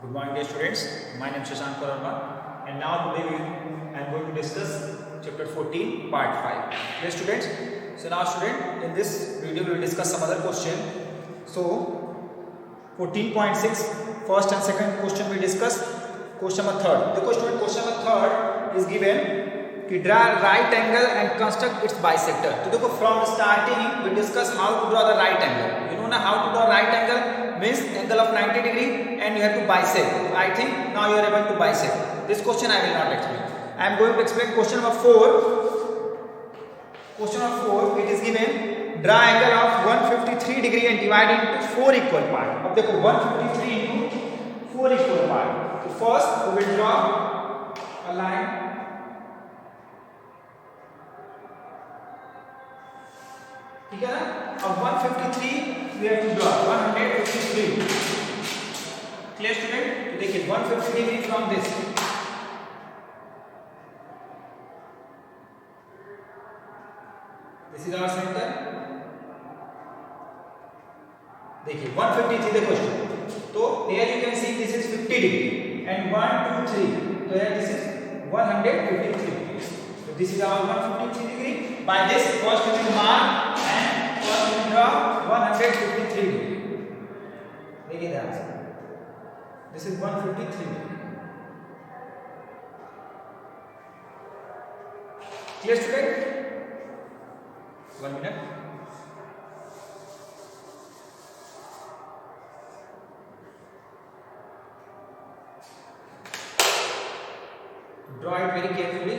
Good morning, dear students. My name is Shashank Parama, and now today I am going to discuss chapter 14, part 5. Dear students, so now student, in this video we will discuss some other question. So 14.6, first and second question we discuss. Question number third. The question number third is given. कि draw right angle and construct its bisector. तो देखो from starting we discuss how to draw the right angle. You know ना how to draw right angle means angle of 90 degree and you have to bisect. I think now you are able to bisect. This question I will not explain. I am going to explain question number 4. Question number 4 it is given draw angle of 153 degree and divide it into 4 equal parts. अब देखो 153 into 4 equal parts. So first we will draw a line. ठीक है ना? अब 153 we have to draw 153. Clear student? तो देखिए 150 degree from this. This is our center. देखिए 153 देखो student. तो here you can see this is 50 degree and 1, 2, 3. तो here this is 153. So this is our 153 degree. By this first we will mark and first we will draw 153 degree. देखिए ध्यान से. This is 153 degree. Clear student? 1 minute. Draw it very carefully.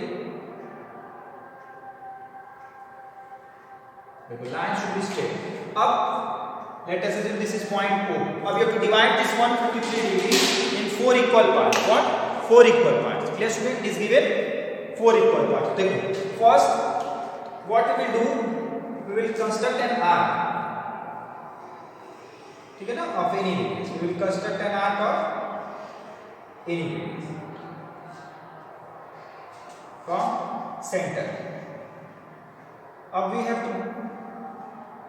The line should be straight. Up, let us assume this is point O. Now you have to divide this 153 degree in 4 equal parts. What? 4 equal parts. Clear student? Is given 4 equal parts. देखो, first, what we will do? We will construct an arc. ठीक है ना? Of any radius. We will construct an arc of any radius from center. Now we have to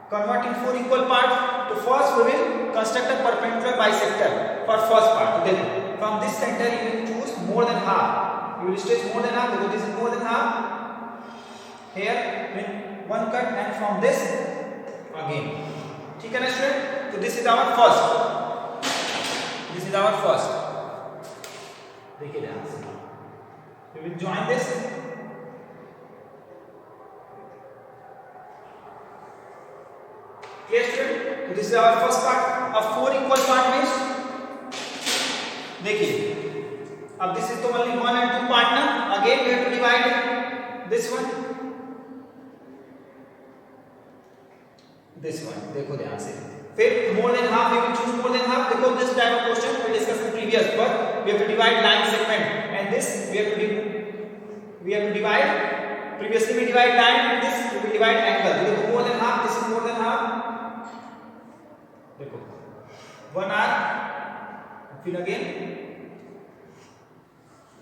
convert in 4 equal parts. So first we will construct a perpendicular bisector for first part. Then from this center you will choose more than half. You will stretch more than half because this is more than half. Here when one cut and from this again. ठीक है ना student? So this is our first. This is our first. देखिए ध्यान से. We will join this. Clear student? So this is our first part. Of 4 equal part means देखिए अब this is तो only 1 and 2 part ना. Again we have to divide this one. This one देखो ध्यान से. फिर more than half we will choose more than half. देखो this type of question we discussed in previous, but we have to divide line segment and this we have to divide. Previously we divide line and this we will divide angle. देखो more than half. This is more than half. देखो 1 arc फिर again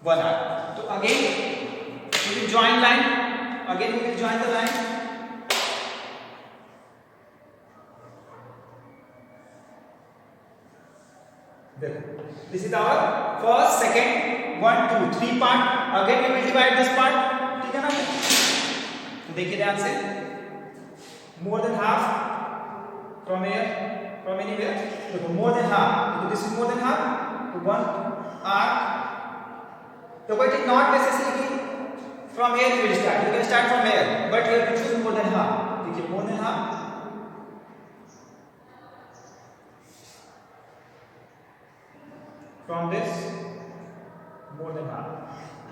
1 arc. तो again we will join line. Again we will join the line. देखो this is our first, second, 1, 2, 3 part. Again we will divide this part. ठीक है ना? तो देखिए ध्यान से. More than half from here. From anywhere, so more than half. So this is more than half. So 1 arc. So but it is not necessary from here you will start. You can start from here, but you have to choose more than half. देखिए more than half. From this more than half.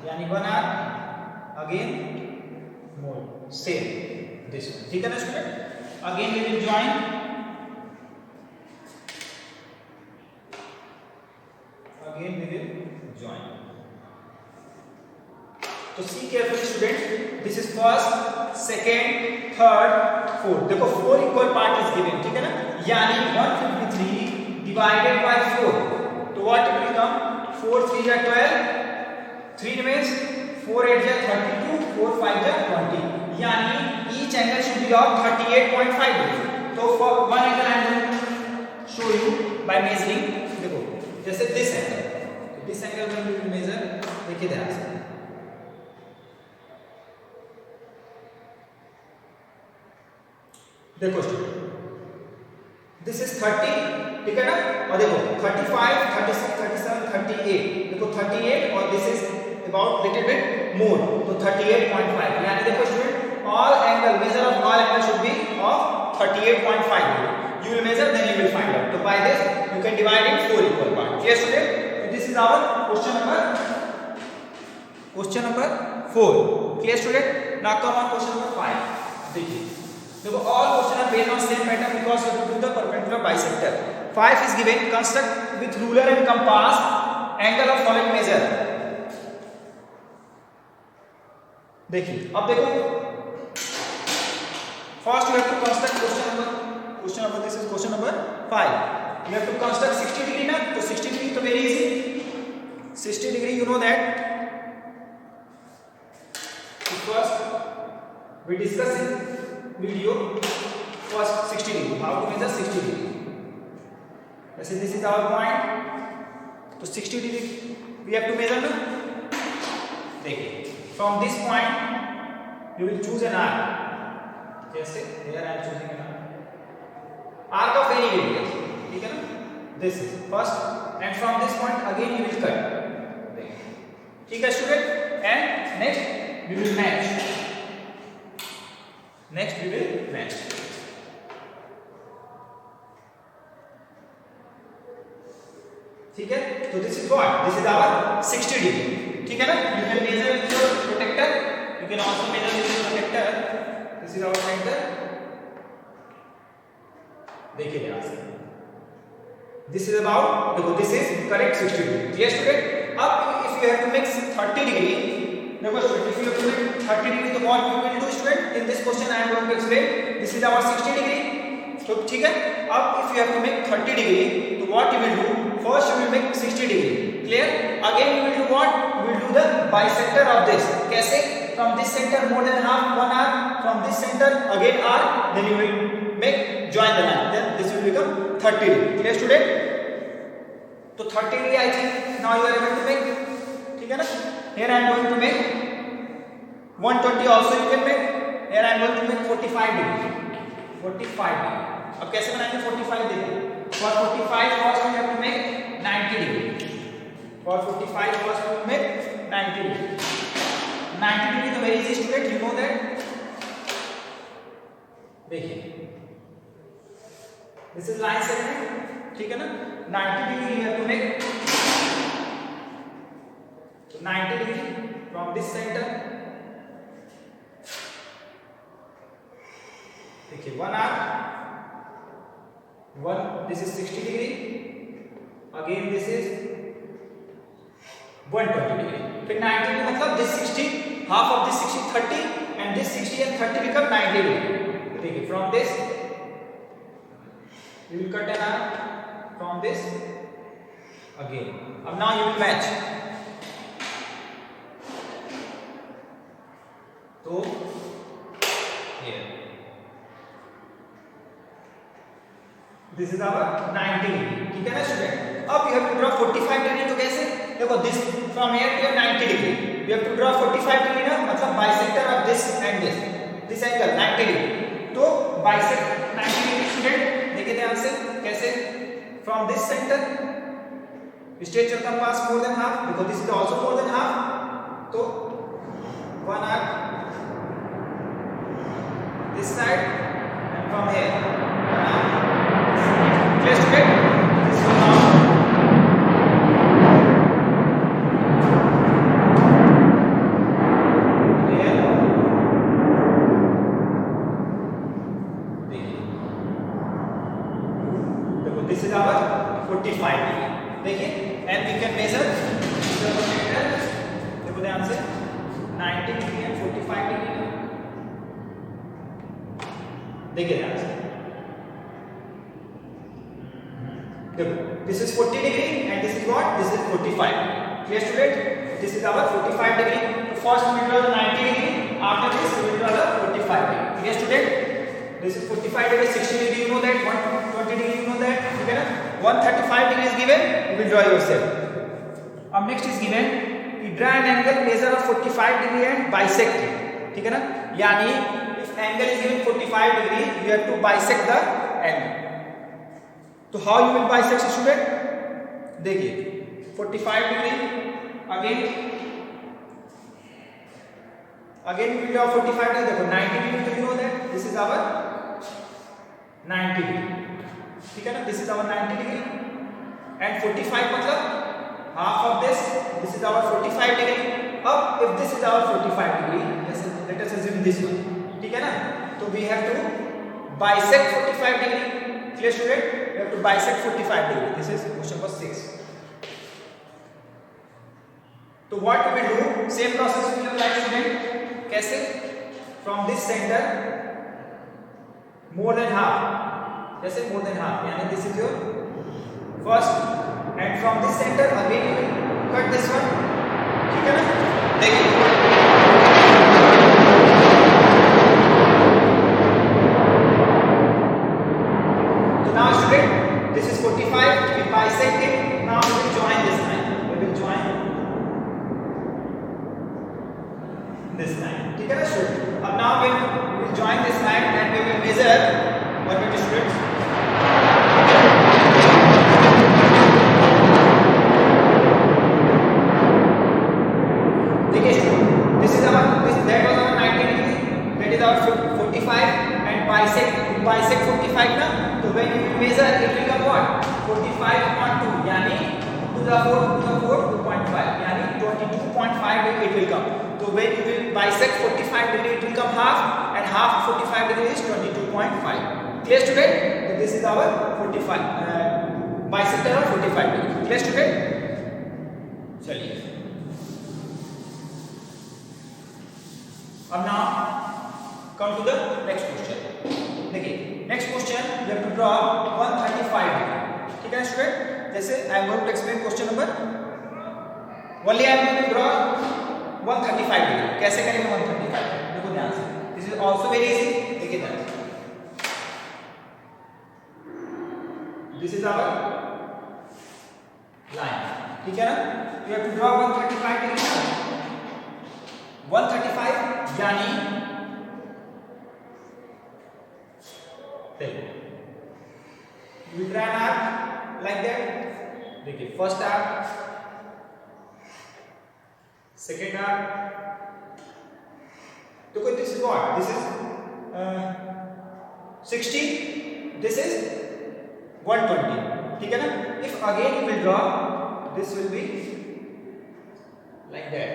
यानी 1 arc. Again more. Same. This one. ठीक है ना student? Again we will join. Again we will join. तो see carefully students. This is first, second, third, fourth. देखो 4 equal part is given. ठीक है ना? यानी 153 divided by 4. तो what it will come? 4 3 are 12. 3 remains. 4 8 are 32. 4 5 are 20. यानी each angle should be of 38.5 degree. तो for one angle I will show you by measuring. देखो जैसे this angle this angle when we will measure, देखिए ध्यान से, देखो this is 30, ठीक है ना, और देखो 35, 36, 37, 38, देखो 38 और this is about little bit more, तो 38.5, यानी देखो student all angle, measure of all angle should be of 38.5. You will measure, then you will find out. So by this you can divide in 4 equal parts. Yes student, so this is our question number 4. Clear student? Now come on question number 5. देखिए देखो all question are based on same pattern because you have to do the perpendicular bisector. 5 is given, construct with ruler and compass angle of following measure. देखिए अब देखो first you have to construct question number this is question number 5. You have to construct 60 degree na, तो 60 degree तो very easy, 60 degree you know that. So first we discuss in video first 60 degree, how to measure 60 degree. वैसे this is our point, तो 60 degree we have to measure ना. देखिए from this point you will choose an arc, जैसे here I am choosing an arc of any radius, ठीक है ना, this is first and from this point again you will cut, ठीक है student, and next we will match, ठीक है. तो this is what, this is our 60 degree, ठीक है ना. You can measure with your protector, you can also measure with your protector. This is our center, देखिए ध्यान से, this is about, देखो this is correct 60 degree. Yes student, अब if you have to make 30 degree, देखो student, if you have to make 30 degree, तो what we will do student, in this question I am going to explain. This is our 60 degree, तो ठीक है. अब if you have to make 30 degree, तो what you will do, first you will make 60 degree, clear. Again you will do what, you will do the bisector of this, कैसे, from this center more than half, 1 arc, from this center again arc, then you will make join the line, then this will become 30 degree. Clear student? तो 30 degree I think now you are able to make, ठीक है ना. Here I am going to make 120 also you can make. Here I am going to make 45 degree, 45 degree. अब कैसे बनाएंगे 45, देखो for 45 first we have to make 90 degree, for 45 first we will make 90 degree. 90 degree तो very easy student, you know that. देखिए this is line segment, ठीक है ना. 90 degree you have to make, 90 degree from this center, देखिए 1 arc, 1, this is 60 degree, again this is 120 degree. फिर 90 degree मतलब this 60, half of this 60 30 and this 60 and 30 become 90 degree. देखिए from this you will cut an arc, from this again. अब now you will match, तो here this is our 90 degree, ठीक है ना student. अब you have to draw 45 degree, तो कैसे, देखो this from here to 90 degree you have to draw 45 degree ना, मतलब bisector of this and this angle 90 degree, तो bisect 90 degree student. देखिए ध्यान से कैसे, from this center stretch your compass more than half, because this is also more than half, तो 1 arc this side and from here 1 arc. Clear student? This is now this is our 45 degree, देखिए, and we can measure, देखो ध्यान से 90 degree and 45 degree, देखिए ध्यान से, देखो this is 40 degree and this is what, this is 45. Clear student? This is our 45 degree. First we draw the 90 degree, after this we draw the 45 degree. Clear student? This is 45 degree, 60 degree, you know that, 120 degree, you know that, ठीक है ना. 135 degree is given, you will draw yourself. अब next is given कि draw an angle measure of 45 degree and bisect it, ठीक है ना, यानी if angle is given 45 degree you have to bisect the angle. तो how you will bisect student, देखिए 45 degree again we will draw 45 degree. देखो 90 degree, तो you know that this is our 90 degree, ठीक है ना, this is our 90 degree and 45 मतलब half of this is our 45 degree. अब if this is our 45 degree, let us assume this one, ठीक है ना, तो we have to bisect 45 degree. Clear student, we have to bisect 45 degree. This is question number 6. तो what we will do, same process we will apply student. कैसे? From this center more than half, जैसे more than half, यानी this is your first, and from this center again you will cut this one, ठीक है ना, देखिए तो now student this is 45, we bisect it. Now we will join this line, this line, ठीक है ना student. अब now we will join this line and we will measure 120 students. देखिए student, this is our that was our 90 degree, that is our 45 and bisect 45 ना, तो when you measure it will become what, 45 upon 2 यानी 2 the 4 2.5 यानी 22.5 it will come. So when you will bisect 45 degree it will come half, and half of 45 degree is 22.5. Clear student? So this is our 45 bisector of 45 degree. Clear student? चलिए अब now come to the next question. देखिए next question you have to draw 135 degree, ठीक है student. जैसे I am going to explain question number only I am going to draw 135 degree. कैसे करेंगे 135? देखो ध्यान से, this is also very easy. देखिए ध्यान से, दिस इज आवर लाइन, ठीक है ना, you have to draw 135 degree. 135 यानी देखो you draw an arc like that. देखिए first arc, second arc. So this is what? This is 60. This is 120. ठीक है ना? If again you will draw, this will be like that.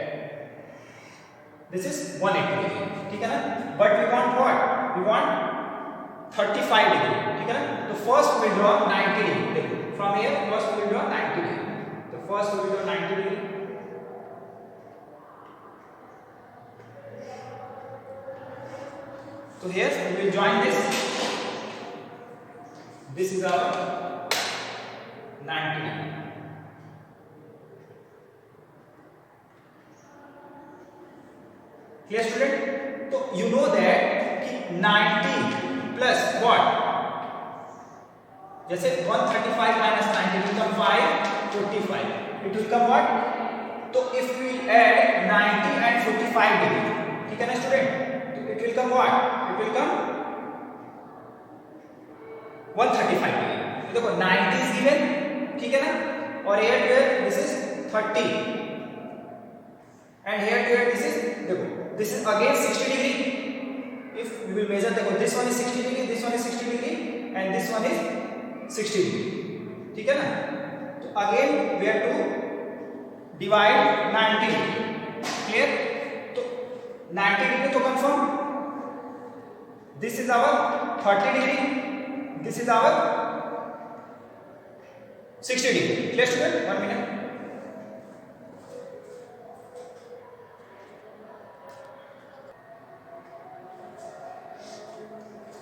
This is 180 degree. ठीक है ना? But we want what? We want 35 degree. ठीक है ना? तो first we will draw 90 degree. From here, first we will draw 90 degree. So first we will draw 90 degree. So here we will join this. This is our 90 degree. Clear student? So you know that कि 90 plus what? जैसे 135 minus 90 will become 545. It will become what? तो if we add 90 and 45 degree, ठीक है ना student? It will come what? It will come 135 degree. देखो 90 is given, ठीक है ना, और here to here this is 30 and here to here this is, देखो this is again 60 degree. If we will measure, देखो this one is 60 degree, this one is 60 degree and this one is 60 degree, ठीक है ना. तो again we have to divide 90 degree. Clear? तो 90 degree तो confirm. This is our 30 degree. This is our 60 degree. Clear student? 1 minute.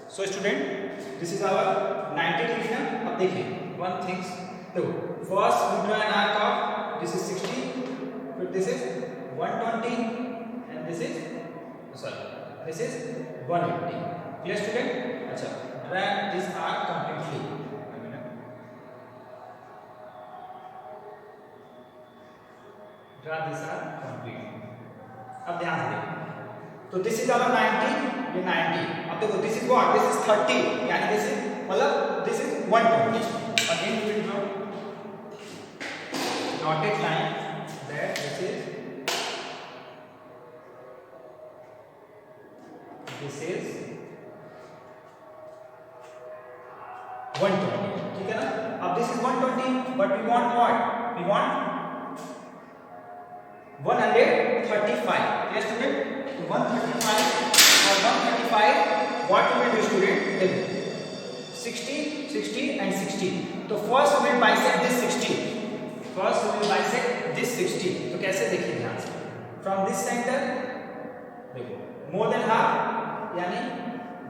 So student, this is our 90 degree ना. अब देखिए one things. देखो first we draw an arc of, this is 60, फिर this is 120 and this is 180. Clear student? अच्छा, drag this arc completely. Draw this are complete. अब ध्यान से देखो, तो दिस इज आवर 90, ये 90. अब देखो this is what, this is 30, यानी दिस इज मतलब this is 120. Again we will draw dotted line that this is 120. ठीक है ना. अब this is 120, but we want what? We want 135. Yes student, 135 or 135. What we will do student? देखो 60, 60 and 60. तो first we will bisect this 60. First we will bisect this 60. तो कैसे देखिए ध्यान से. From this center देखो more than half यानी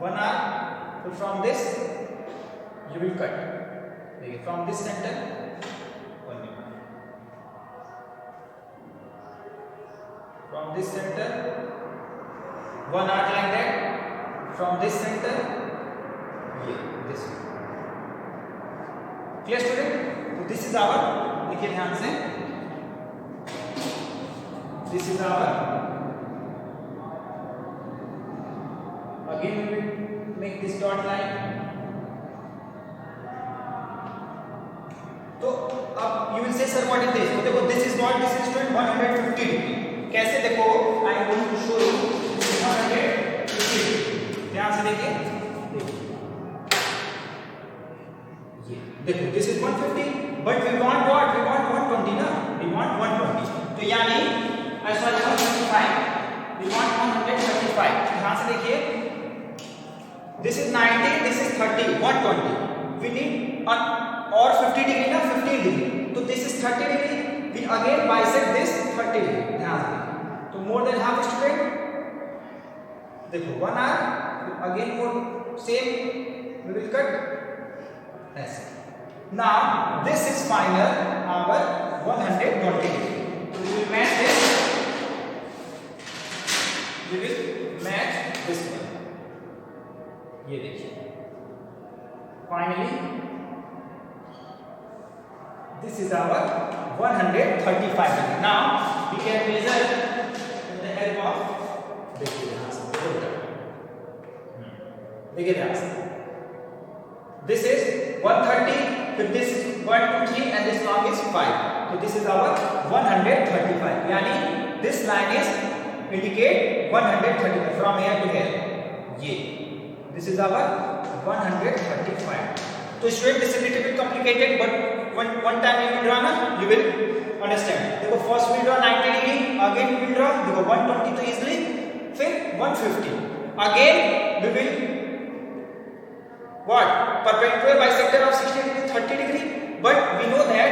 1 hour. तो from this you will cut. देखिए from this center 1 minute. From this center 1 hour like that. From this center this one. Clear student? So this is our, देखिए ध्यान से, this is our, again we will make this dot line. तो अब you will say sir what is this? तो देखो this is what, this is 150 degree. कैसे देखो, I am going to show you 150. ध्यान से देखिए, ये देखो this is 150, but we want what? We want 120 ना? We want 120. तो यानी sorry 135. We want 135. ध्यान से देखिए, this is 90, this is 30, 120. We need और 50 डिग्री ना, 15 डिग्री. तो this is 30 degree. We again bisect this 30 degree. ध्यान से तो more than half student. देखो 1 hour. Again more same. We will cut. Yes. Now this is final our 120 degree. So we will match this. We will match this one. ये देखिए. Finally, this is our 135 degree. Now we can measure with the help of, देखिए यहाँ से देखिए ध्यान से. This is 130. फिर this is 1 2 3 and this long is 5. So this is our 135. यानी this line is indicate 135 from here to here. ये this is our 135. तो student this is a little bit complicated, but one time you will draw ना, you will understand. देखो first we draw 90 degree, again we will draw देखो 120 तो easily, फिर 150. Again we will what? Perpendicular bisector of 60 degree, 30 degree. But we know that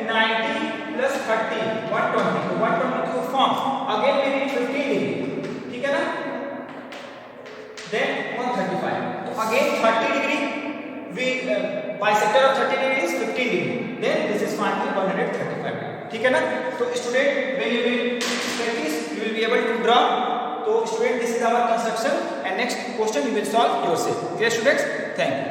90 plus 30, 120. So 120 to form. Again we need 15 degree. ठीक है ना? Then 135. So again 30 degree. We bisector of 30 degree is 15 degree. Then this is finally 135 degree. ठीक है ना? तो student when you will practice, you will be able to draw. So student, this is our construction, and next question you will solve yourself. Clear students? Thank you.